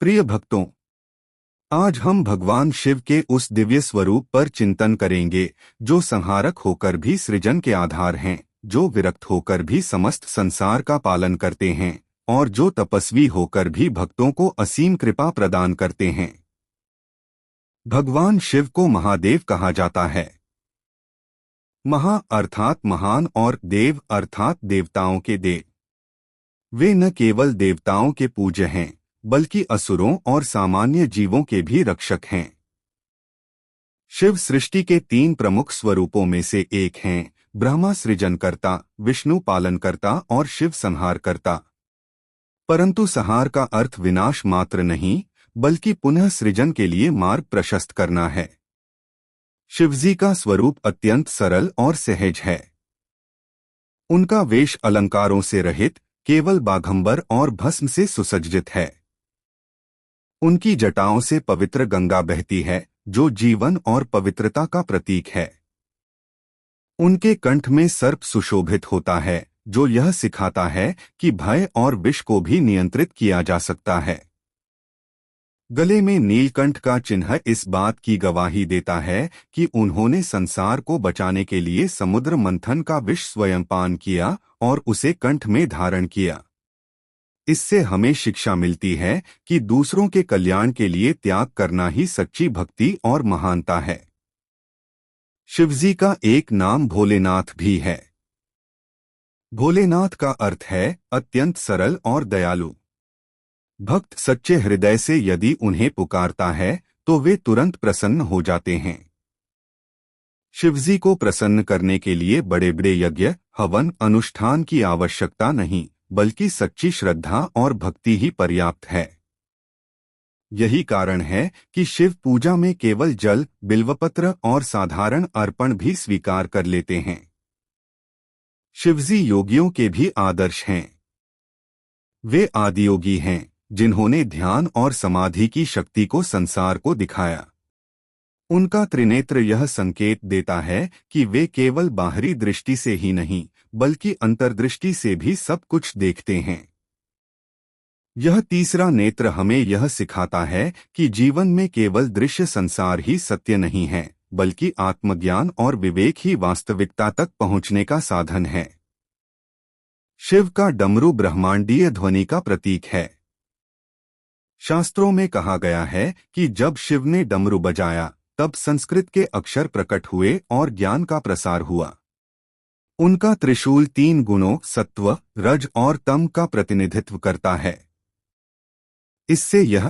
प्रिय भक्तों, आज हम भगवान शिव के उस दिव्य स्वरूप पर चिंतन करेंगे जो संहारक होकर भी सृजन के आधार हैं, जो विरक्त होकर भी समस्त संसार का पालन करते हैं और जो तपस्वी होकर भी भक्तों को असीम कृपा प्रदान करते हैं। भगवान शिव को महादेव कहा जाता है। महा अर्थात महान और देव अर्थात देवताओं के देव। वे न केवल देवताओं के पूज्य हैं बल्कि असुरों और सामान्य जीवों के भी रक्षक हैं। शिव सृष्टि के 3 प्रमुख स्वरूपों में से एक हैं, ब्रह्मा सृजनकर्ता, विष्णु पालनकर्ता और शिव संहारकर्ता। परंतु संहार का अर्थ विनाश मात्र नहीं बल्कि पुनः सृजन के लिए मार्ग प्रशस्त करना है। शिवजी का स्वरूप अत्यंत सरल और सहज है। उनका वेश अलंकारों से रहित, केवल बाघंबर और भस्म से सुसज्जित है। उनकी जटाओं से पवित्र गंगा बहती है जो जीवन और पवित्रता का प्रतीक है। उनके कंठ में सर्प सुशोभित होता है जो यह सिखाता है कि भय और विष को भी नियंत्रित किया जा सकता है। गले में नीलकंठ का चिन्ह इस बात की गवाही देता है कि उन्होंने संसार को बचाने के लिए समुद्र मंथन का विष स्वयं पान किया और उसे कंठ में धारण किया। इससे हमें शिक्षा मिलती है कि दूसरों के कल्याण के लिए त्याग करना ही सच्ची भक्ति और महानता है। शिवजी का एक नाम भोलेनाथ भी है। भोलेनाथ का अर्थ है अत्यंत सरल और दयालु। भक्त सच्चे हृदय से यदि उन्हें पुकारता है तो वे तुरंत प्रसन्न हो जाते हैं। शिवजी को प्रसन्न करने के लिए बड़े बड़े यज्ञ, हवन, अनुष्ठान की आवश्यकता नहीं बल्कि सच्ची श्रद्धा और भक्ति ही पर्याप्त है। यही कारण है कि शिव पूजा में केवल जल, बिल्वपत्र और साधारण अर्पण भी स्वीकार कर लेते हैं। शिवजी योगियों के भी आदर्श हैं। वे आदियोगी हैं जिन्होंने ध्यान और समाधि की शक्ति को संसार को दिखाया। उनका त्रिनेत्र यह संकेत देता है कि वे केवल बाहरी दृष्टि से ही नहीं बल्कि अंतर्दृष्टि से भी सब कुछ देखते हैं। यह तीसरा नेत्र हमें यह सिखाता है कि जीवन में केवल दृश्य संसार ही सत्य नहीं है बल्कि आत्मज्ञान और विवेक ही वास्तविकता तक पहुंचने का साधन है। शिव का डमरू ब्रह्मांडीय ध्वनि का प्रतीक है। शास्त्रों में कहा गया है कि जब शिव ने डमरू बजाया तब संस्कृत के अक्षर प्रकट हुए और ज्ञान का प्रसार हुआ। उनका त्रिशूल 3 गुणों सत्व, रज और तम का प्रतिनिधित्व करता है। इससे यह